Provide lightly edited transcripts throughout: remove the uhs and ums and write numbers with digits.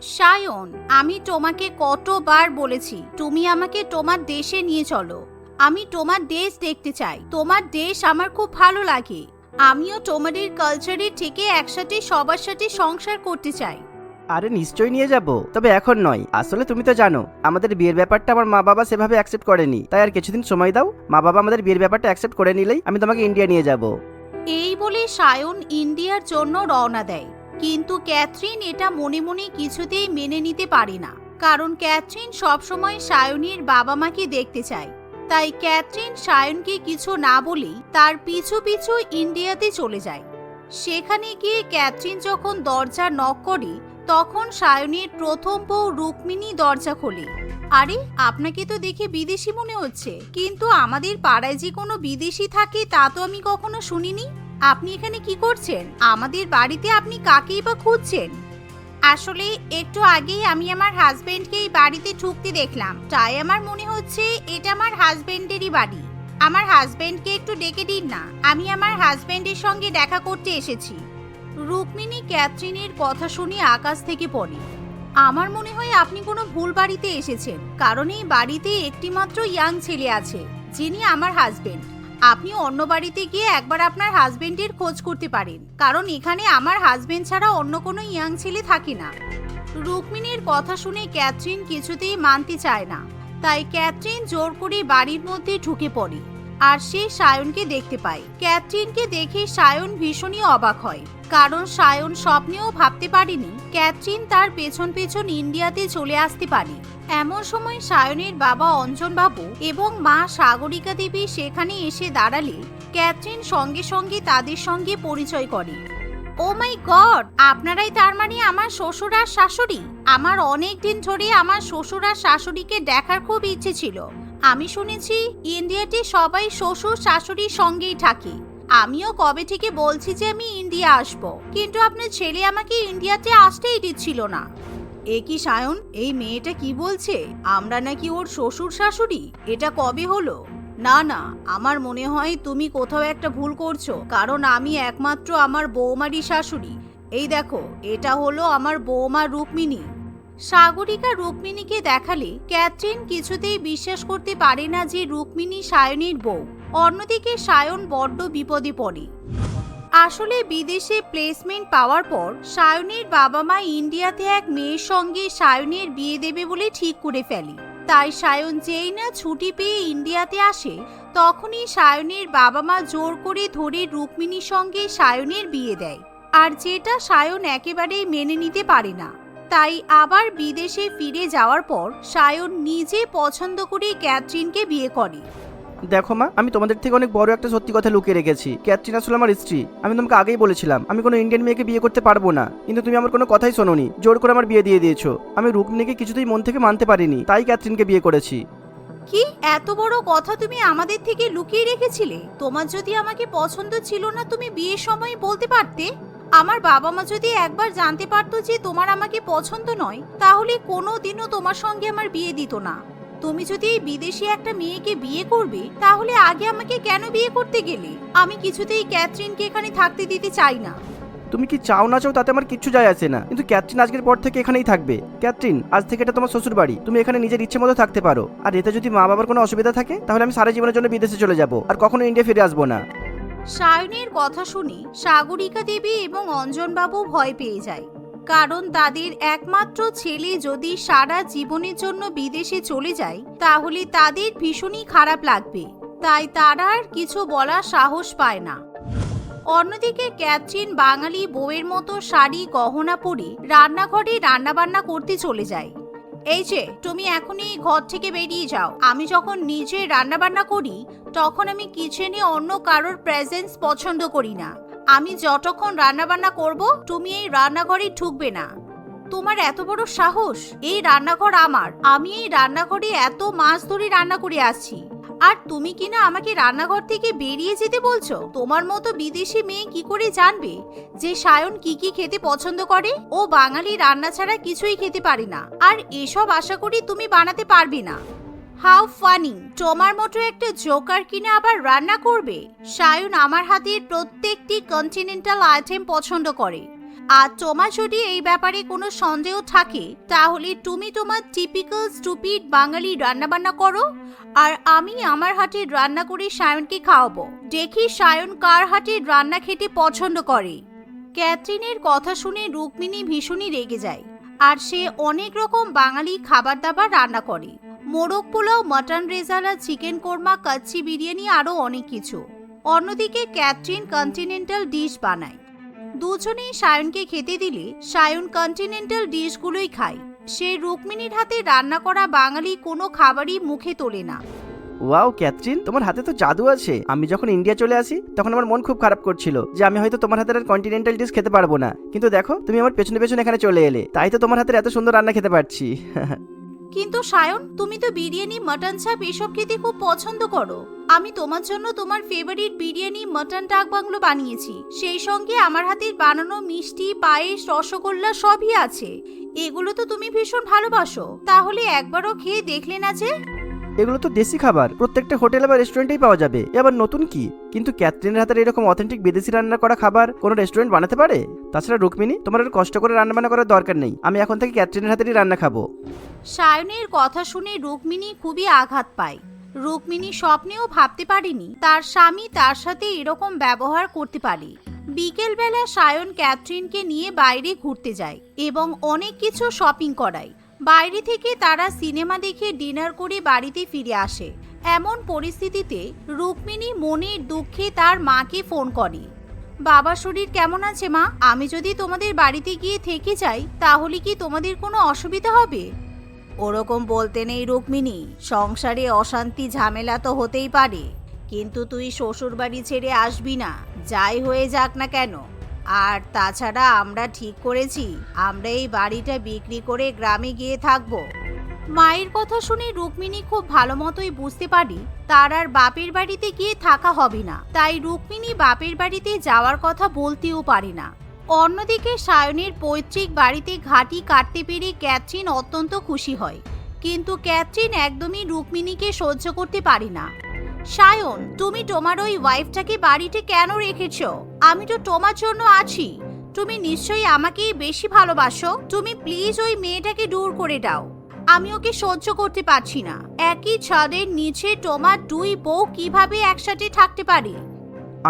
সায়ন, আমি তোমাকে কতবার বলেছি তুমি আমাকে তোমার দেশে নিয়ে চলো। আমি তোমার দেশ দেখতে চাই। তোমার দেশ আমার খুব ভালো লাগে। আমিও তোমাদের কালচারের থেকে একসাথে সবার সাথে সংসার করতে চাই। আরে নিশ্চয়ই নিয়ে যাব, তবে এখন নয়। আসলে তুমি তো জানো আমাদের বিয়ের ব্যাপারটা আমার মা বাবা সেভাবে অ্যাকসেপ্ট করেনি, তাই আর কিছুদিন সময় দাও। মা বাবা আমাদের বিয়ের ব্যাপারটা অ্যাকসেপ্ট করে নিলেই আমি তোমাকে ইন্ডিয়া নিয়ে যাব। এই বলে সায়ন ইন্ডিয়ার জন্য রওনা দেয়। কিন্তু ক্যাথরিন এটা মনে মনে কিছুতেই মেনে নিতে পারে না, কারণ ক্যাথরিন সবসময় সায়নের বাবা মাকে দেখতে চায়। তাই ক্যাথরিন সায়নকে কিছু না বলেই তার পিছু পিছু ইন্ডিয়াতে চলে যায়। সেখানে গিয়ে ক্যাথরিন যখন দরজা নক করে, তখন সায়নের প্রথম বউ রুক্মিণী দরজা খোলে। আরে, আপনাকে তো দেখে বিদেশি মনে হচ্ছে, কিন্তু আমাদের পাড়ায় যে কোনো বিদেশি থাকে তা তো আমি কখনো শুনিনি। আপনি এখানে কি করছেন? আমাদের বাড়িতে আপনি কাকেই বা খুঁজছেন? আসলে একটু আগেই আমি আমার হাজবেন্ডকে এই বাড়িতে ঢুকতে দেখলাম, তাই আমার মনে হচ্ছে এটা আমার হাজবেন্ডেরই বাড়ি। আমার হাজবেন্ডকে একটু ডেকে দিন না, আমি আমার হাজবেন্ডের সঙ্গে দেখা করতে এসেছি। রুক্মিণী ক্যাথরিনের কথা শুনে আকাশ থেকে পড়ে। আমার মনে হয় আপনি কোনো ভুল বাড়িতে এসেছেন, কারণ এই বাড়িতে একটিমাত্র ইয়াং ছেলে আছে, যিনি আমার হাজবেন্ড। আপনি অন্য বাড়িতে গিয়ে একবার আপনার হাজবেন্ডের খোঁজ করতে পারেন, কারণ এখানে আমার হাজবেন্ড ছাড়া অন্য কোনো ইয়াং ছেলে থাকে না। রুক্মিণীর কথা শুনে ক্যাথরিন কিছুতেই মানতে চায় না, তাই ক্যাথরিন জোর করে বাড়ির মধ্যে ঢুকে পড়ে। আর সে সায়নকে দেখতে পায়। ক্যাথরিনকে দেখে সায়ন ভীষণই অবাক হয়, কারণ সায়ন স্বপ্নেও ভাবতে পারেনি ক্যাথরিন তার পেছন পেছন ইন্ডিয়াতে চলে আসতে পারে। এমন সময় সায়নের বাবা অঞ্জন বাবু এবং মা সাগরিকা দেবী সেখানে এসে দাঁড়ালে ক্যাথরিন সঙ্গে সঙ্গে তাদের সঙ্গে পরিচয় করে। ও মাই গড, আপনারাই তার মানে আমার শ্বশুর আর শাশুড়ি। আমার অনেক দিন ধরে আমার শ্বশুর আর শাশুড়িকে দেখার খুব ইচ্ছে ছিল। আমি শুনেছি ইন্ডিয়াতে সবাই শ্বশুর শাশুড়ির সঙ্গেই থাকে। আমিও কবে থেকে বলছি যে আমি ইন্ডিয়া আসব, কিন্তু আপনার ছেলে আমাকে ইন্ডিয়াতে আসতেই দিচ্ছিল না। এ কি সায়ন, এই মেয়েটা কি বলছে? আমরা নাকি ওর শ্বশুর শাশুড়ি? এটা কবে হলো? না না, আমার মনে হয় তুমি কোথাও একটা ভুল করছো, কারণ আমি একমাত্র আমার বৌমারই শাশুড়ি। এই দেখো, এটা হলো আমার বৌমা রুক্মিণী। সাগরিকা রুক্মিণীকে দেখালে ক্যাথরিন কিছুতেই বিশ্বাস করতে পারে না যে রুক্মিণী সায়নের বউ। অন্যদিকে সায়ন বড্ড বিপদে পড়ে। আসলে বিদেশে প্লেসমেন্ট পাওয়ার পর সায়নের বাবা মা ইন্ডিয়াতে এক মেয়ের সঙ্গে সায়নের বিয়ে দেবে বলে ঠিক করে ফেলে। তাই সায়ন যেই না ছুটি পেয়ে ইন্ডিয়াতে আসে, তখনই সায়নের বাবা মা জোর করে ধরে রুক্মিণীর সঙ্গে সায়নের বিয়ে দেয়, আর যেটা সায়ন একেবারেই মেনে নিতে পারে না। তাই আবার বিদেশে ফিরে যাওয়ার পর সায়ন নিজে পছন্দ করে ক্যাথরিনকে বিয়ে করে। দেখো মা, আমি তোমাদের থেকে অনেক বড় একটা সত্যি কথা লুকিয়ে রেখেছি। ক্যাথরিন আসলে আমার স্ত্রী। আমি তোমাকে আগেই বলেছিলাম আমি কোনো ইন্ডিয়ান মেয়েকে বিয়ে করতে পারবো না, কিন্তু তুমি আমার কোনো কথাই শোনোনি, জোর করে আমার বিয়ে দিয়ে দিয়েছো। আমি রুক্মিণীকে কিছুতেই মন থেকে মানতে পারিনি, তাই ক্যাথরিনকে বিয়ে করেছি। কি এত বড় কথা তুমি আমাদের থেকে লুকিয়ে রেখেছিলে? তোমার যদি আমাকে পছন্দ ছিল না, তুমি বিয়ের সময় বলতে পারতে। আমার বাবা মা যদি একবার জানতে পারতো যে তোমার আমাকে পছন্দ নয়, তাহলে কোনোদিনও তোমার সঙ্গে আমার বিয়ে দিত না। তুমি যদি এই বিদেশি একটা মেয়েকে বিয়ে করবে, তাহলে আগে আমাকে কেন বিয়ে করতে গেলে? আমি কিছুতেই ক্যাথরিনকে এখানে থাকতে দিতে চাই না। তুমি কি চাও না চাও তাতে আমার কিচ্ছু যায় আসে না, কিন্তু ক্যাথরিন আজকের পর থেকে এখানেই থাকবে। ক্যাথরিন, আজ থেকে এটা তোমার শ্বশুর বাড়ি, তুমি এখানে নিজের ইচ্ছে মতো থাকতে পারো। আর এতে যদি মা বাবার কোনো অসুবিধা থাকে, তাহলে আমি সারা জীবনের জন্য বিদেশে চলে যাব, আর কখনো ইন্ডিয়া ফিরে আসবো না। সায়নের কথা শুনে সাগরিকা দেবী এবং অঞ্জনবাবু ভয় পেয়ে যায়, কারণ তাদের একমাত্র ছেলে যদি সারা জীবনের জন্য বিদেশে চলে যায়, তাহলে তাদের ভীষণই খারাপ লাগবে। তাই তারা আর কিছু বলার সাহস পায় না। অন্যদিকে ক্যাথরিন বাঙালি বউয়ের মতো শাড়ি গহনা পরে রান্নাঘরে রান্নাবান্না করতে চলে যায়। এই যে, তুমি এখনই ঘর থেকে বেরিয়ে যাও। আমি যখন নিজে রান্নাবান্না করি, তখন আমি কিচেনে অন্য কারোর প্রেজেন্স পছন্দ করি না। আমি যতক্ষণ রান্নাবান্না করব, তুমি এই রান্নাঘরে ঢুকবে না। তোমার এত বড় সাহস! এই রান্নাঘর আমার। আমি এই রান্নাঘরে এত মাস ধরে রান্না করে আসছি, আর তুমি কিনা আমাকে রান্নাঘর থেকে বেরিয়ে যেতে বলছো? তোমার মতো বিদেশি মেয়ে কি করে জানবে যে সায়ন কি কি খেতে পছন্দ করে? ও বাঙালি রান্না ছাড়া কিছুই খেতে পারে না, আর এসব আশা করি তুমি বানাতে পারবে না। How funny! তোমার মতো একটা জোকার কিনা আবার রান্না করবে? সায়ন আমার হাতের প্রত্যেকটি কন্টিনেন্টাল আইটেম পছন্দ করে। আর তোমার যদি এই ব্যাপারে কোনো সন্দেহ থাকে তাহলে তুমি তোমার টিপিক্যাল স্টুপিড বাঙালি রান্নাবান্না করো, আর আমি আমার হাতের রান্না করে সায়নকে খাওয়াবো। দেখি সায়ন কার হাতের রান্না খেতে পছন্দ করে। ক্যাথরিনের কথা শুনে রুক্মিণী ভীষণই রেগে যায়, আর সে অনেক রকম বাঙালি খাবার দাবার রান্না করে। মোরগ পোলাও, মটন রেজালা, চিকেন কোরমা, কাচ্চি বিরিয়ানি, আরও অনেক কিছু। অন্যদিকে ক্যাথরিন কন্টিনেন্টাল ডিশ বানায়। দুজনেই সায়নকে খেতে দিলে সায়ন কন্টিনেন্টাল ডিশগুলোই খায়। সে রুক্মিণীর হাতে রান্না করা বাঙালি কোনো খাবারই মুখে তোলে না। ওয়াও ক্যাথরিন, তোমার হাতে তো জাদু আছে। আমি যখন ইন্ডিয়া চলে আসি তখন আমার মন খুব খারাপ করছিল যে আমি হয়তো তোমার হাতের আর কন্টিনেন্টাল ডিশ খেতে পারবো না, কিন্তু দেখো তুমি আমার পেছনে পেছনে এখানে চলে এলে, তাই তো তোমার হাতের এত সুন্দর রান্না খেতে পারছি। কিন্তু সায়ন, তুমি তো বিরিয়ানি, মটন চাপ এসব খেতে খুব পছন্দ করো। আমি তোমার জন্য তোমার ফেভারিট বিরিয়ানি, মটন ডাক বাংলো বানিয়েছি। সেই সঙ্গে আমার হাতের বানানো মিষ্টি, পায়েস, রসগোল্লা সবই আছে। এগুলো তো তুমি ভীষণ ভালোবাসো, তাহলে একবারও খেয়ে দেখলে না যে? এগুলো তো দেশি খাবার, প্রত্যেকটা হোটেল বা রেস্টুরেন্টেই পাওয়া যাবে, এ আবার নতুন কি? কিন্তু ক্যাথরিনের হাতের এরকম অথেন্টিক বিদেশি রান্না করা খাবার কোনো রেস্টুরেন্ট বানাতে পারে? তাছাড়া রুক্মিণী, তোমার আর কষ্ট করে রান্না বান্না করার দরকার নেই, আমি এখন থেকে ক্যাথরিনের হাতেরই রান্না খাবো। সায়নের কথা শুনে রুক্মিণী খুবই আঘাত পায়। রুক্মিণী স্বপ্নেও ভাবতে পারেনি তার স্বামী তার সাথে এরকম ব্যবহার করতে পারে। বিকেলবেলা সায়ন ক্যাথরিনকে নিয়ে বাইরে ঘুরতে যায় এবং অনেক কিছু শপিং করায়। বাইরে থেকে তারা সিনেমা দেখে ডিনার করে বাড়িতে ফিরে আসে। এমন পরিস্থিতিতে রুক্মিণী মনের দুঃখে তার মাকে ফোন করে। বাবার শরীর কেমন আছে মা? আমি যদি তোমাদের বাড়িতে গিয়ে থেকে যাই তাহলে কি তোমাদের কোনো অসুবিধা হবে? ওরকম বলতে নেই রুক্মিণী, সংসারে অশান্তি ঝামেলা তো হতেই পারে, কিন্তু তুই শ্বশুর বাড়ি ছেড়ে আসবি না, যাই হয়ে যাক না কেন। আর তাছাড়া আমরা ঠিক করেছি আমরা এই বাড়িটা বিক্রি করে গ্রামে গিয়ে থাকবো। মায়ের কথা শুনে রুক্মিণী খুব ভালো মতোই বুঝতে পারি তার আর বাপের বাড়িতে গিয়ে থাকা হবে না, তাই রুক্মিণী বাপের বাড়িতে যাওয়ার কথা বলতেও পারে না। অন্যদিকে সায়নের পৈতৃক বাড়িতে ঘাঁটি কাটতে পেরে ক্যাথরিন অত্যন্ত খুশি হয়, কিন্তু ক্যাথরিন একদমই রুক্মিণীকে সহ্য করতে পারে না। সায়ন, তুমি তোমার ওই ওয়াইফটাকে বাড়িতে কেন রেখেছো? আমি তো তোমার জন্য আছি, তুমি নিশ্চয়ই আমাকেই বেশি ভালোবাসো। তুমি প্লিজ ওই মেয়েটাকে দূর করে দাও, আমি ওকে সহ্য করতে পারছি না। একই ছাদের নিচে তোমার দুই বউ কিভাবে একসাথে থাকতে পারে?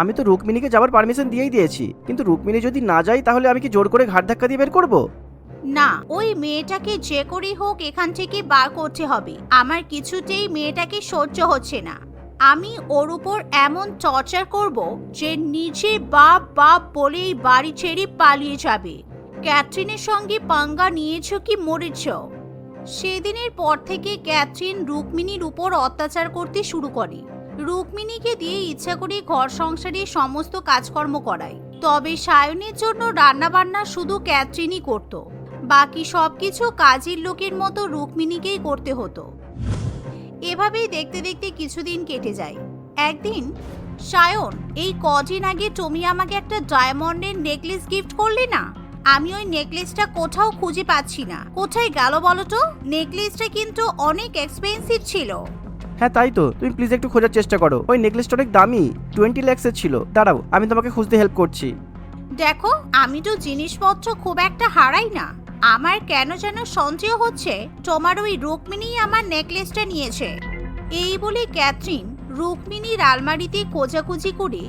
আমি তো রুক্মিণীকে যাওয়ার পারমিশন দিয়েই দিয়েছি, কিন্তু রুক্মিণী যদি না যায় তাহলে আমি কি জোর করে ঘাট ধাক্কা দিয়ে বের করবো? না, ওই মেয়েটাকে যে করেই হোক এখান থেকে বার করতে হবে। আমার কিছুতেই মেয়েটাকে সহ্য হচ্ছে না। আমি ওর উপর এমন টর্চার করব যে নিজে বাপ বাপ বলেই বাড়ি ছেড়ে পালিয়ে যাবে। ক্যাথরিনের সঙ্গে পাঙ্গা নিয়েছো কি মরেছ? সেদিনের পর থেকে ক্যাথরিন রুক্মিণীর উপর অত্যাচার করতে শুরু করে। রুক্মিণীকে দিয়ে ইচ্ছা করে ঘর সংসারে সমস্ত কাজকর্ম করায়, তবে সায়নের জন্য রান্নাবান্না শুধু ক্যাথরিনই করত। বাকি সবকিছু কাজের লোকের মতো রুক্মিণীকেই করতে হতো। এভাবেই দেখতে দেখতে কিছুদিন কেটে যায়। একদিন, সায়ন, এই কদিন আগে তুমি আমাকে একটা ডায়মন্ডের নেকলেস গিফট করলে না? আমি ওই নেকলেসটা কোথাও খুঁজে পাচ্ছি না, কোথায় গেল বলো তো? নেকলেসটা কিন্তু অনেক এক্সপেন্সিভ ছিল। হ্যাঁ তাই তো, তুমি প্লিজ একটু খোঁজার চেষ্টা করো, ওই নেকলেসটা অনেক দামি, 20 লাখসের ছিল। দাঁড়াও, আমি তোমাকে খুঁজতে হেল্প করছি। দেখো, আমি তো জিনিসপত্র খুব একটা হারাই না, আমার কেন যেন সন্দেহ হচ্ছে তোমার ওই রুক্মিণী আমার নেকলেসটা নিয়েছে। এই বলে ক্যাথরিন রুক্মিণীর আলমারিতে খোঁজাখুঁজি করে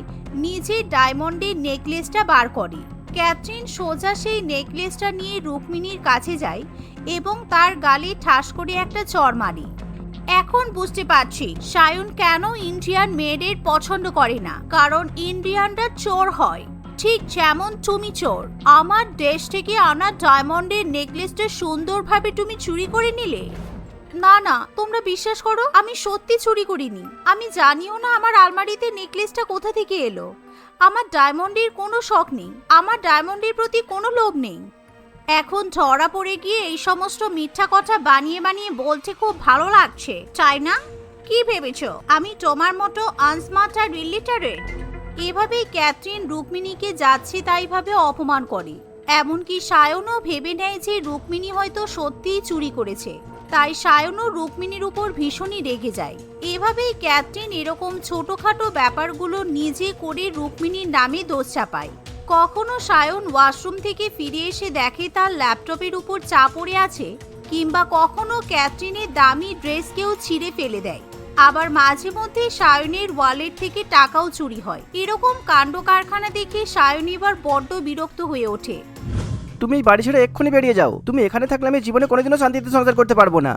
নিজের ডায়মন্ডের নেকলেসটা বার করে। ক্যাথরিন সোজা সেই নেকলেসটা নিয়ে রুক্মিণীর কাছে যায় এবং তার গালে ঠাস করে একটা চড় মারে। এখন বুঝতে পারছি সায়ন কেন ইন্ডিয়ান মেয়েদের পছন্দ করে না, কারণ ইন্ডিয়ানরা চোর হয়, ঠিক যেমন তুমি চোর। আমার দেশ থেকে আনা ডায়মন্ডের নেকলেসটা সুন্দরভাবে তুমি চুরি করে নিলে। না না, তোমরা বিশ্বাস করো, আমি সত্যি চুরি করিনি। আমি জানিও না আমার আলমারিতে নেকলেসটা কোথা থেকে এলো। আমার ডায়মন্ডের কোনো শখ নেই, আমার ডায়মন্ডের প্রতি কোনো লোভ নেই। এখন ধরা পড়ে গিয়ে এই সমস্ত মিথ্যা কথা বানিয়ে বানিয়ে বলতে খুব ভালো লাগছে, তাই না? কি ভেবেছো আমি তোমার মতো আনস্মার্ট আর ইলিটারেট? এভাবেই ক্যাথরিন রুক্মিণীকে যাচ্ছে তাই ভাবে অপমান করে। এমনকি সায়নও ভেবে নেয় যে রুক্মিণী হয়তো সত্যিই চুরি করেছে, তাই সায়নও রুক্মিণীর উপর ভীষণই রেগে যায়। এভাবেই ক্যাথরিন এরকম ছোটখাটো ব্যাপারগুলো নিজে করে রুক্মিণীর নামে দোষ চাপায়। কখনো সায়ন ওয়াশরুম থেকে ফিরে এসে দেখে তার ল্যাপটপের উপর চা পড়ে আছে, কিংবা কখনো ক্যাথরিনের দামি ড্রেস কেউ ছিঁড়ে ফেলে দেয়। আবার মাঝে মধ্যে সায়নের ওয়ালেট থেকে টাকাও চুরি হয়। এরকম কাণ্ড কারখানা দেখে সায়ন এবার বড্ড বিরক্ত হয়ে ওঠে। তুমি এই বাড়ি ছেড়ে এক্ষুনি বেরিয়ে যাও। তুমি এখানে থাকলে আমি জীবনে কোনোদিনও শান্তিতে সংসার করতে পারবো না।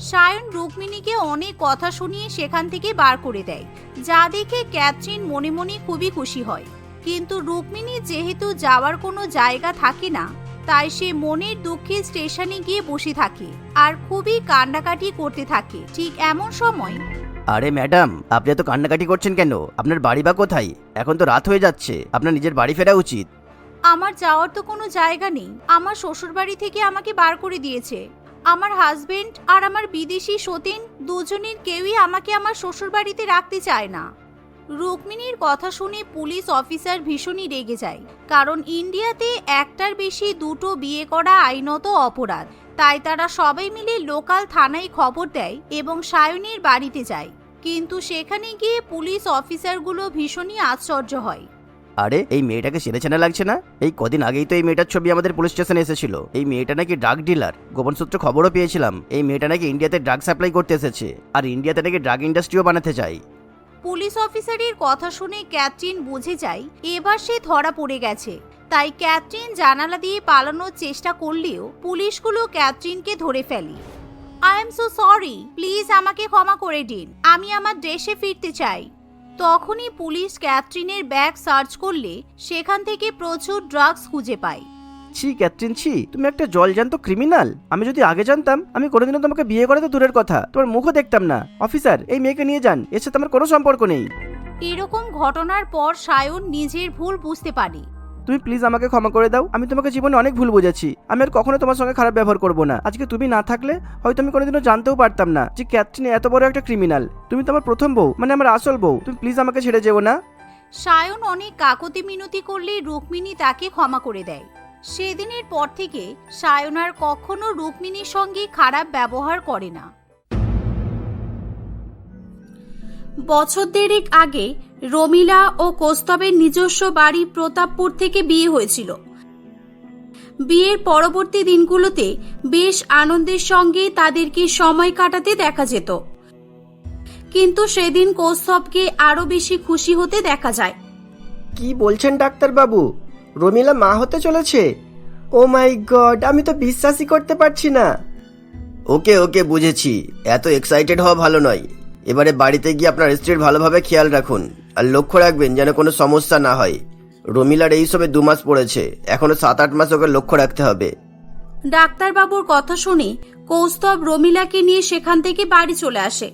সায়ন রুক্মিণীকে অনেক কথা শুনিয়ে সেখান থেকে বার করে দেয়, যা দেখে ক্যাথরিন মনে মনে খুবই খুশি হয়। কিন্তু রুক্মিণী যেহেতু যাওয়ার কোনো জায়গা থাকে না, তাই সে মনের দুঃখে স্টেশনে গিয়ে বসে থাকে আর খুবই কান্নাকাটি করতে থাকে। ঠিক এমন সময়, আরে ম্যাডাম, আপনি এত কান্নাকাটি করছেন কেন? আপনার বাড়ি বা কোথায়? এখন তো রাত হয়ে যাচ্ছে, আপনার নিজের বাড়ি ফেরা উচিত। আমার যাওয়ার তো কোনো জায়গা নেই। আমার শ্বশুরবাড়ি থেকে আমাকে বার করে দিয়েছে। আমার হাজবেন্ড আর আমার বিদেশি সতীন দুজনের কেউই আমাকে আমার শ্বশুরবাড়িতে রাখতে চায় না। রুক্মিণীর কথা শুনে পুলিশ অফিসার ভীষণই রেগে যায়, কারণ ইন্ডিয়াতে একটার বেশি দুটো বিয়ে করা আইনত অপরাধ। তাই তারা সবাই মিলে লোকাল থানায় খবর দেয় এবং সায়নের বাড়িতে যায়। কিন্তু সেখানে গিয়ে পুলিশ অফিসারগুলো ভীষণই আশ্চর্য হয়। আরে এই মেয়েটাকে চেনা চেনা লাগছে না? এই কদিন আগেই তো এই মেয়েটার ছবি আমাদের পুলিশ স্টেশনে এসেছিল। এই মেয়েটা নাকি ড্রাগ ডিলার। গোপন সূত্রে খবরও পেয়েছিলাম এই মেয়েটা নাকি ইন্ডিয়াতে ড্রাগ সাপ্লাই করতে এসেছে, আর ইন্ডিয়াতে নাকি ড্রাগ ইন্ডাস্ট্রিও বানাতে চায়। পুলিশ অফিসারের কথা শুনে ক্যাথরিন বুঝে যায় এবার সে ধরা পড়ে গেছে। তাই ক্যাথরিন জানালা দিয়ে পালানোর চেষ্টা করলেও পুলিশগুলো ক্যাথরিনকে ধরে ফেলে। I am so sorry, please আমাকে ক্ষমা করে দিন, আমি আমার দেশে ফিরতে চাই। তখনই পুলিশ ক্যাথরিনের ব্যাগ সার্চ করলে সেখান থেকে প্রচুর ড্রাগস খুঁজে পায়। ছি ক্যাথরিন, ছি, তুমি একটা জলজান্ত ক্রিমিনাল। আমি যদি আগে জানতাম, আমি কোনোদিনও তোমাকে বিয়ে করা তো দূরের কথা, তোমার মুখও দেখতাম না। অফিসার, এই মেয়েকে নিয়ে যান, এর সাথে আমার কোনো সম্পর্ক নেই। এরকম ঘটনার পর সায়ন নিজের ভুল বুঝতে পারে। তুমি প্লিজ আমাকে ক্ষমা করে দাও। আমি তোমাকে জীবনে অনেক ভুল বুঝেছি। আমি আর কখনো তোমার সঙ্গে খারাপ ব্যবহার করবো না। আজকে তুমি না থাকলে হয়তো আমি কোনোদিনও জানতেও পারতাম না যে ক্যাথরিন এত বড় একটা ক্রিমিনাল। তুমি তো আমার প্রথম বউ, মানে আমার আসল বউ। তুমি প্লিজ আমাকে ছেড়ে যেও না। সায়ন অনেক কাকতি মিনতি করলে রুক্মিণী তাকে ক্ষমা করে দেয়। সেদিনের পর থেকে সায়ন আর কখনো রুক্মিণীর সঙ্গে খারাপ ব্যবহার করে না। বছর দেড়েক আগে রমিলা ও কৌস্তবের নিজস্ব বাড়ি প্রতাপপুর থেকে বিয়ে হয়েছিল। বিয়ের পরবর্তী দিনগুলোতে বেশ আনন্দের সঙ্গে তাদেরকে সময় কাটাতে দেখা যেত, কিন্তু সেদিন কৌস্তবকে আরো বেশি খুশি হতে দেখা যায়। কি বলছেন ডাক্তারবাবু? রমিলা মা হতে চলেছে? ও মাই গড, আমি তো বিশ্বাসই করতে পারছি না। ওকে ওকে, বুঝেছি। এত এক্সাইটেড হওয়া ভালো নয়। এবারে বাড়িতে গিয়ে আপনার স্ত্রীর ভালোভাবে খেয়াল রাখুন, আর লক্ষ্য রাখবেন যেন কোনো সমস্যা না হয়। রমিলার এই সবে 2 মাস পড়েছে, এখনো 7-8 মাস ওকে লক্ষ্য রাখতে হবে। ডাক্তারবাবুর কথা শুনে কৌস্তব রমিলাকে নিয়ে সেখান থেকে বাড়ি চলে আসে।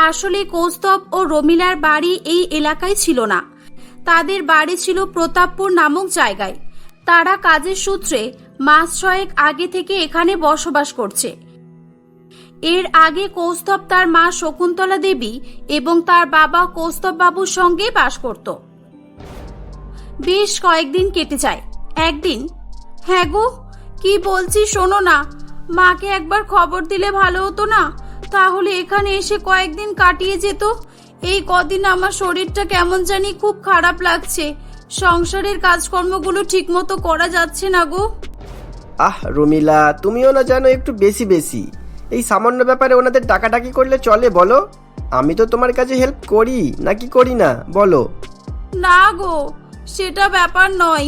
আসলে কৌস্তব ও রমিলার বাড়ি এই এলাকায় ছিল না, তাদের বাড়ি ছিল প্রতাপপুর নামক জায়গায়। তারা কাজের সূত্রে মাস 6 আগে থেকে এখানে বসবাস করছে। এর আগে কৌস্তব তার মা শকুন্তলা দেবী এবং তার বাবা কৌস্তব বাবুর সঙ্গে বাস করত। বেশ কয়েকদিন কেটে যায়। একদিন, হ্যাঁ গো, কি বলছি শোনো না, মাকে একবার খবর দিলে ভালো হতো না? তাহলে এখানে এসে কয়েকদিন কাটিয়ে যেত। এই কদিন আমার শরীরটা কেমন জানি খুব খারাপ লাগছে। সংসারের কাজকর্মগুলো ঠিকমতো করা যাচ্ছে না গো। আহ রমিলা, তুমিও না জানো একটু বেশি বেশি। এই সামান্য ব্যাপারে ওনাদের ডাকাডাকি করলে চলে বলো? আমি তো তোমার কাছে হেল্প করি নাকি করি না বলো? না গো, সেটা ব্যাপার নয়।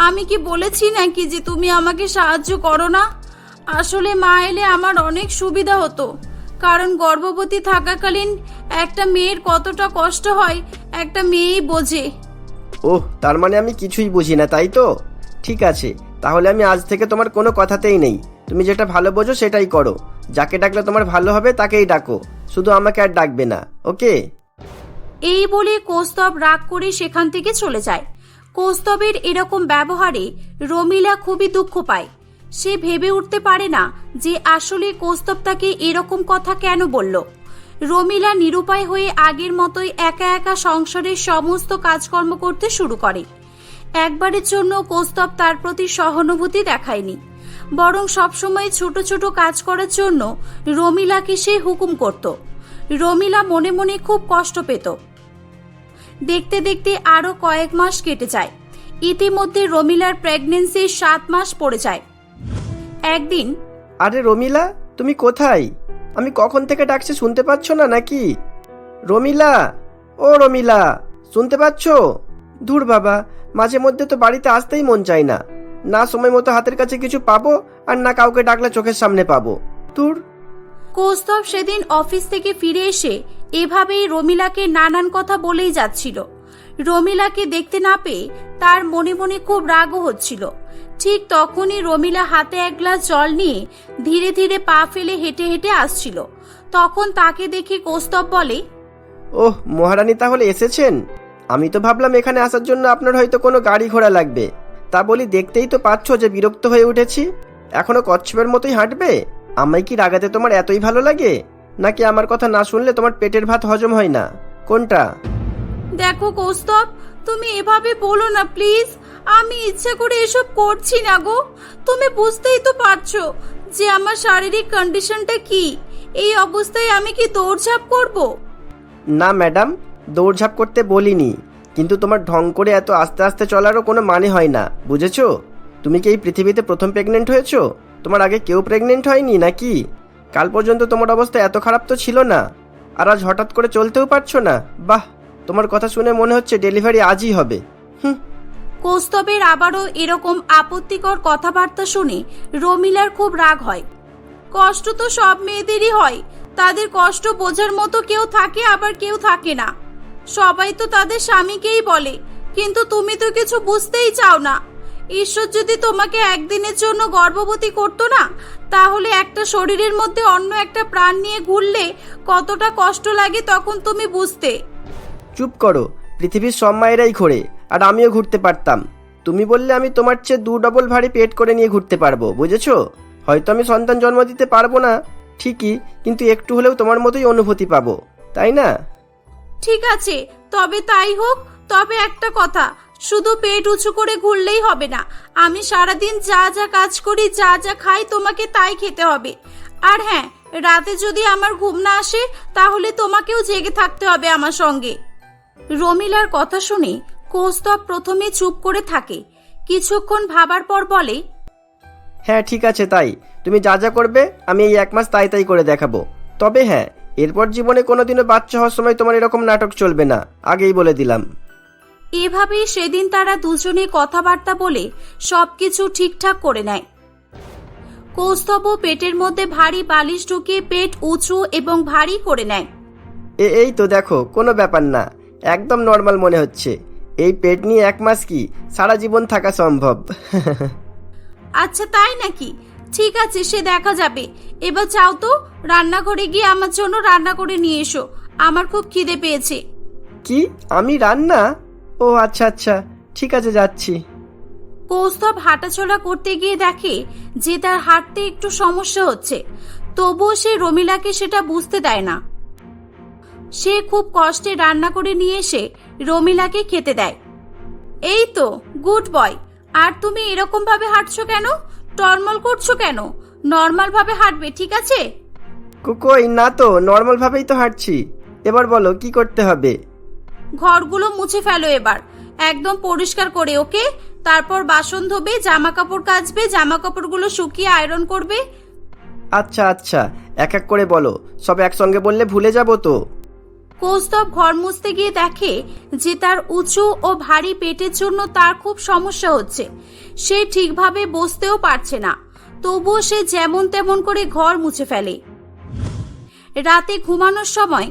আমি কি বলেছি নাকি যে তুমি আমাকে সাহায্য করো না? আসলে মা এলে আমার অনেক সুবিধা হতো, কারণ গর্ভবতী থাকাকালীন একটা মেয়ের কতটা কষ্ট হয় একটা মেয়েই বোঝে। ওহ, তার মানে আমি কিছুই বুঝি না, তাই তো? ঠিক আছে, তাহলে আমি আজ থেকে তোমার কোনো কথাতেই নেই। তুমি যেটা ভালো বোঝো সেটাই করো। যাকে ডাকলে তোমার ভালো হবে তাকেই ডাকো, শুধু আমাকে আর ডাকবে না, ওকে? এই বলে কৌস্তব রাগ করে সেখান থেকে চলে যায়। কৌস্তবের এরকম ব্যবহারে রমিলা খুবই দুঃখ পায়। সে ভেবে উঠতে পারে না যে আসলে কৌস্তব তাকে এরকম কথা কেন বলল। রমিলা নিরুপায় হয়ে আগের মতোই একা একা সংসারের সমস্ত কাজকর্ম করতে শুরু করে। একবারের জন্য কৌস্তব তার প্রতি সহানুভূতি দেখায়নি, বরং সবসময় ছোট ছোট কাজ করার জন্য রমিলাকে সে হুকুম করত। রমিলা মনে মনে খুব কষ্ট পেত। দেখতে দেখতে আরো কয়েক মাস কেটে যায়। ইতিমধ্যে রমিলার প্রেগন্যান্সির 7 মাস পড়ে যায়। একদিন আরে রমিলা, তুমি কোথায়? আমি কখন থেকে ডাকছি, শুনতে পাচ্ছ না নাকি? রমিলা, ও রমিলা, শুনতে পাচ্ছ? দূর বাবা, মাঝে মধ্যে তো বাড়িতে আসতেই মন চায় না। না সময় মতো হাতের কাছে কিছু পাবো, আর না কাউকে ডাকলে চোখের সামনে পাবো। দূর। কৌস্তব সেদিন অফিস থেকে ফিরে এসে এভাবেই রমিলাকে নানান কথা বলেই যাচ্ছিল। রমিলাকে দেখতে না পেয়ে তার মনে মনে খুব রাগও হচ্ছিল। ঠিক তখনই রমিলা হাতে এক গ্লাস জল নিয়ে ধীরে ধীরে পা ফেলে হেঁটে হেঁটে আসছিল। তখন তাকে দেখে কৌস্তব বলে, ওহ, মহারানী তাহলে এসেছেন? আমি তো ভাবলাম এখানে আসার জন্য আপনার হয়তো কোনো গাড়ি ঘোড়া লাগবে। তা বলি, দেখতেই তো পাচ্ছ যে বিরক্ত হয়ে উঠেছি। এখনো কচ্ছপের মতোই হাঁটবে? আমায় কি রাগাতে তোমার এতই ভালো লাগে, নাকি আমার কথা না শুনলে তোমার পেটের ভাত হজম হয় না? কোনটা? দেখো কৌস্তব, তুমি এভাবে বলো না প্লিজ। আমি ইচ্ছে করে এসব করছি না গো। তুমি বুঝতেই তো পারছো যে আমার শারীরিক কন্ডিশনটা কি। এই অবস্থায় আমি কি দৌড়ঝাঁপ করব? না ম্যাডাম, দৌড়ঝাঁপ করতে বলিনি, কিন্তু তোমার ঢং করে এত আস্তে আস্তে চলারও কোনো মানে হয় না, বুঝেছো? তুমি কি এই পৃথিবীতে প্রথম প্রেগনেন্ট হয়েছো? তোমার আগে কেউ প্রেগনেন্ট হয়নি নাকি? কাল পর্যন্ত তোমার অবস্থা এত খারাপ তো ছিল না, আর আজ হঠাৎ করে চলতেও পারছো না। বাহ, তোমার কথা শুনে মনে হচ্ছে ডেলিভারি আজই হবে। কৌস্তবের আবারও এরকম আপত্তিকর কথাবার্তা শুনে রমিলার খুব রাগ হয়। কষ্ট তো সব মেয়েদেরই হয়, তাদের কষ্ট বোঝার মতো কেউ থাকে আবার কেউ থাকে না। সবাই তো তাদের স্বামীকেই বলে, কিন্তু তুমি তো কিছু বুঝতেই চাও না। ঈশ্বর যদি তোমাকে একদিনের জন্য গর্ভবতী করতো না, তাহলে একটা শরীরের মধ্যে অন্য একটা প্রাণ নিয়ে ঘুরলে কতটা কষ্ট লাগে তখন তুমি বুঝতে। চুপ করো, পৃথিবীর সব মায়েরাই ঘোরে, আর আমিও ঘুরতে পারতাম। তুমি বললে আমি তোমার চেয়ে 2 ডবল ভারী পেট করে নিয়ে ঘুরতে পারবো, বুঝেছো? হয়তো আমি সন্তান জন্ম দিতে পারবো না ঠিকই, কিন্তু একটু হলেও তোমার মতোই অনুভূতি পাবো, তাই না? ঠিক আছে, তবে তাই হোক। তবে একটা কথা, শুধু পেট উঁচু করে ঘুরলেই হবে না। আমি সারাদিন যা যা কাজ করি, যা যা খাই, তোমাকে তাই খেতে হবে। আর হ্যাঁ, রাতে যদি আমার ঘুম না আসে, তাহলে তোমাকেও জেগে থাকতে হবে আমার সঙ্গে। রমিলার কথা শুনে কৌস্তব প্রথমে চুপ করে থাকে। কিছুক্ষণ ভাবার পর বলে, হ্যাঁ ঠিক আছে, তাই তুমি যা যা করবে আমি এই 1 মাস তাই তাই করে দেখাবো। তবে হ্যাঁ, এরপর জীবনে কোনোদিনও বাচ্চা হওয়ার সময় তোমার এরকম নাটক চলবে না, আগেই বলে দিলাম। এভাবেই সেদিন তারা দুজনে কথাবার্তা বলে সবকিছু ঠিকঠাক করে নেয়। কৌস্তবও পেটের মধ্যে ভারী বালিশ ঢুকিয়ে পেট উঁচু এবং ভারী করে নেয়। এই তো দেখো, কোনো ব্যাপার না, একদম নর্মাল মনে হচ্ছে। এই পেট নিয়ে 1 মাস কি সারা জীবন থাকা সম্ভব? আচ্ছা তাই নাকি? ঠিক আছে, সে দেখা যাবে। এবার চাও তো রান্নাঘরে গিয়ে আমার জন্য রান্না করে নিয়ে এসো, আমার খুব খিদে পেয়েছে। কি, আমি রান্না? ও আচ্ছা আচ্ছা, ঠিক আছে, যাচ্ছি। কৌস্তব হাঁটাচলা করতে গিয়ে দেখে যে তার হাঁটতে একটু সমস্যা হচ্ছে, তবুও সে রমিলাকে সেটা বুঝতে দেয় না। সে খুব কষ্টে রান্না করে নিয়ে এসে রমিলাকে খেতে দেয়। এই তো গুড বয়। আর তুমি এরকম ভাবে হাঁটছো কেন? টলমল করছো কেন? নর্মাল ভাবে হাঁটবে, ঠিক আছে? কই না তো, নর্মাল ভাবেই তো হাঁটছি। এবার বলো কি করতে হবে? ঘরগুলো মুছে ফেলো এবার, একদম পরিষ্কার করে, ওকে? তারপর বাসন ধোবে, জামা কাপড় কাচবে, জামা কাপড়গুলো শুকিয়ে আয়রন করবে। আচ্ছা আচ্ছা, এক এক করে বলো, সব একসঙ্গে বললে ভুলে যাবো তো। কৌস্তব ঘর মুছতে গিয়ে দেখে যে তার উঁচু ও ভারী পেটের জন্য তার খুব সমস্যা হচ্ছে। সে ঠিকভাবে বসতেও পারছে না, তবুও সে যেমন তেমন করে ঘর মুছে ফেলে। রাতে ঘুমানোর সময়,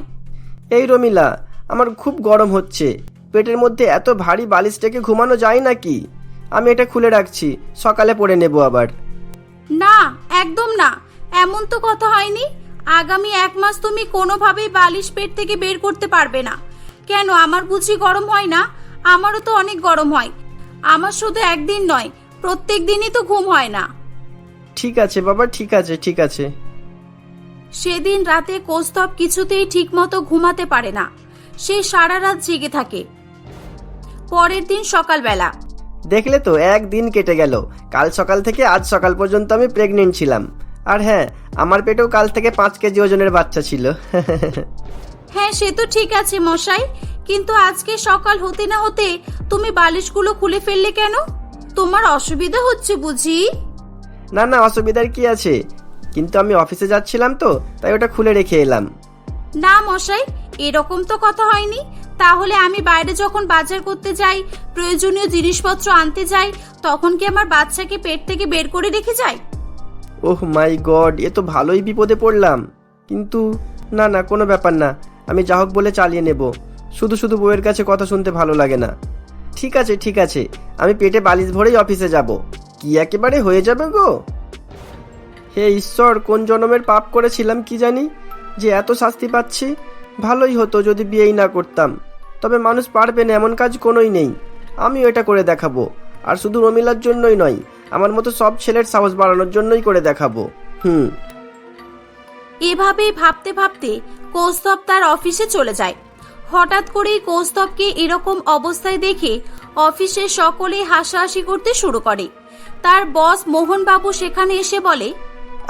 এই রমিলা, আমার খুব গরম হচ্ছে, পেটের মধ্যে এত ভারী বালিশ রেখে ঘুমানো যায় নাকি? আমি এটা খুলে রাখছি, সকালে পরে নেব আবার। না একদম না, এমন তো কথা হয়নি। আগামী 1 মাস তুমি কোনোভাবেই বালিশ পেট থেকে বের করতে পারবে না। কেন, আমার বুঝি গরম হয় না? আমারও তো অনেক গরম হয়। আমার শুধু একদিন নয়, প্রত্যেক দিনই তো ঘুম হয় না। ঠিক আছে বাবা, ঠিক আছে ঠিক আছে। সেদিন রাতে কৌস্তব কিছুতেই ঠিকমতো ঘুমাতে পারে না। সে সারা রাত জেগে থাকে। পরের দিন সকালবেলা, দেখলে তো, 1 দিন কেটে গেল। কাল সকাল থেকে আজ সকাল পর্যন্ত আমি প্রেগনেন্ট ছিলাম। আর হ্যাঁ, আমার পেটেও কাল থেকে 5 কেজি ওজনের বাচ্চা ছিল। হ্যাঁ সে তো ঠিক আছে মশাই, কিন্তু আজকে সকাল হতে না হতে তুমি বালিশগুলো খুলে ফেললে কেন? তোমার অসুবিধা হচ্ছে বুঝি? না না, অসুবিধার কি আছে, কিন্তু আমি অফিসে যাচ্ছিলাম তো তাই ওটা খুলে রেখে এলাম। না মশাই, এরকম তো কথা হয়নি। তাহলে আমি বাইরে যখন বাজার করতে যাই, প্রয়োজনীয় জিনিসপত্র আনতে যাই, তখন কি আমার বাচ্চাকে পেট থেকে বের করে রেখে যাই? ওহ মাই গড, এ তো ভালোই বিপদে পড়লাম। কিন্তু না না, কোনো ব্যাপার না, আমি যা হোক বলে চালিয়ে নেব। শুধু শুধু বউয়ের কাছে কথা শুনতে ভালো লাগে না। ঠিক আছে ঠিক আছে, আমি পেটে বালিশ ভরেই অফিসে যাব। কি একেবারে হয়ে যাবে গো। হে ঈশ্বর, কোন জন্মের পাপ করেছিলাম কি জানি, যে এত শাস্তি পাচ্ছি। ভালোই হতো যদি বিয়েই না করতাম। তবে মানুষ পারবে না এমন কাজ কোনোই নেই। আমিও এটা করে দেখাবো। আর শুধু রমিলার জন্যই নয়, আমার মতো সব ছেলের সাহস বাড়ানোর জন্যই করে দেখাবো। এভাবেই ভাবতে ভাবতে কৌস্তব তার অফিসে চলে যায়। হঠাৎ করেই কৌস্তবকে এরকম অবস্থায় দেখে অফিসের সকলেই হাসাহাসি করতে শুরু করে। তার বস মোহনবাবু সেখানে এসে বলে,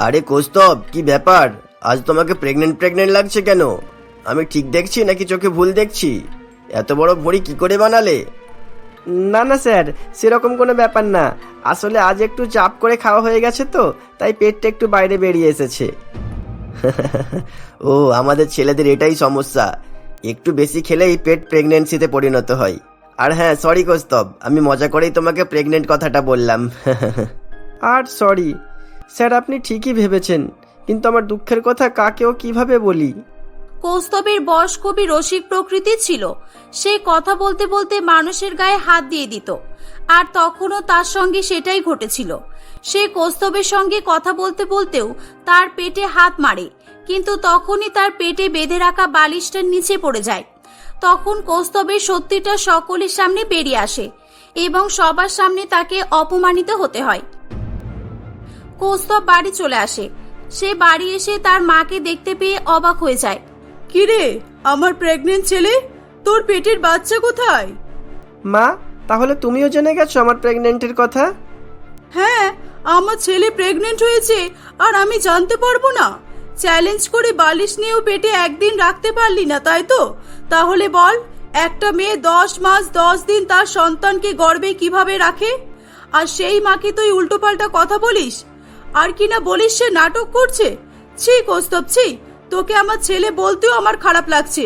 আরে কৌস্তব, কি ব্যাপার? আজ তোমাকে প্রেগনেন্ট লাগছে কেন? আমি ঠিক দেখছি নাকি চোখে ভুল দেখছি? এত বড় ভড়ি কি করে বানালে? না না স্যার, সেরকম কোনো ব্যাপার না। আসলে আজ একটু চাপ করে খাওয়া হয়ে গেছে তো, তাই পেটটা একটু বাইরে বেরিয়ে এসেছে। ও, আমাদের ছেলেদের এটাই সমস্যা, একটু বেশি খেলেই পেট প্রেগনেন্সিতে পরিণত হয়। আর হ্যাঁ, সরি কৌস্তব, আমি মজা করেই তোমাকে প্রেগনেন্ট কথাটা বললাম। আর সরি স্যার, আপনি ঠিকই ভেবেছেন, কিন্তু আমার দুঃখের কথা কাকে ও কিভাবে বলি? কৌস্তবের বস খুবই রসিক প্রকৃতির ছিল। সে কথা বলতে বলতে মানুষের গায়ে হাত দিয়ে দিত, আর তখনও তার সঙ্গে সেটাই ঘটেছিল। সে কৌস্তবের সঙ্গে কথা বলতে বলতেও তার পেটে হাত মারে, কিন্তু তখনই তার পেটে বেঁধে রাখা বালিশটার নিচে পড়ে যায়। তখন কৌস্তবের সত্যিটা সকলের সামনে বেরিয়ে আসে এবং সবার সামনে তাকে অপমানিত হতে হয়। কৌস্তব বাড়ি চলে আসে। সে বাড়ি এসে তার মাকে দেখতে পেয়ে অবাক হয়ে যায়। কিরে, আমার প্রেগনেন্ট ছেলে, তোর পেটের বাচ্চা কোথায়? মা, তাহলে তুমিও জেনে গেছো আমার প্রেগনেন্টের কথা? হ্যাঁ, আমার ছেলে প্রেগনেন্ট হয়েছে আর আমি জানতে পারবো না? চ্যালেঞ্জ করে বালিশ নিয়েও পেটে একদিন রাখতে পারলি না, তাই তো? তাহলে বল, একটা মেয়ে 10 মাস 10 দিন তার সন্তানকে গর্ভে কিভাবে রাখে? আর সেই মাকে তুই উল্টোপাল্টা কথা বলিস? আর কিনা বলিস সে নাটক করছে। ছি কৌস্তব, ছি, তোকে আমার ছেলে বলতেও আমার খারাপ লাগছে।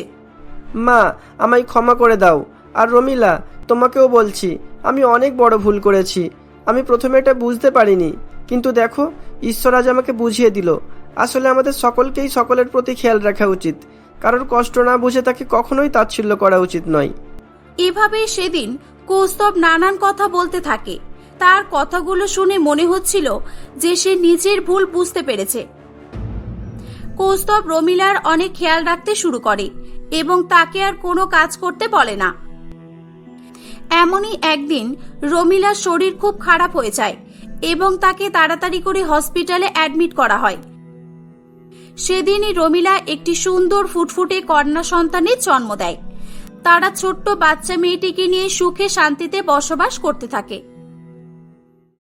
মা, আমায় ক্ষমা করে দাও। আর রমিলা, তোমাকেও বলছি, আমি অনেক বড় ভুল করেছি। আমি প্রথমে এটা বুঝতে পারিনি, কিন্তু দেখো, ঈশ্বর আজ আমাকে বুঝিয়ে দিল। আসলে আমাদের সকলকেই সকলের প্রতি খেয়াল রাখা উচিত। কারোর কষ্ট না বুঝে তাকে কখনোই তাচ্ছিল্য করা উচিত নয়। এভাবেই সেদিন কৌস্তব নানান কথা বলতে থাকে। তার কথাগুলো শুনে মনে হচ্ছিল যে সে নিজের ভুল বুঝতে পেরেছে। কৌস্তব রমিলার অনেক খেয়াল রাখতে শুরু করে এবং তাকে আর কোনো কাজ করতে বলে না। এমনই একদিন রমিলার শরীর খুব খারাপ হয়ে যায় এবং তাকে তাড়াতাড়ি করে হসপিটালে অ্যাডমিট করা হয়। সেদিনই রমিলা একটি সুন্দর ফুটফুটে কন্যা সন্তানের জন্ম দেয়। তারা ছোট্ট বাচ্চা মেয়েটিকে নিয়ে সুখে শান্তিতে বসবাস করতে থাকে।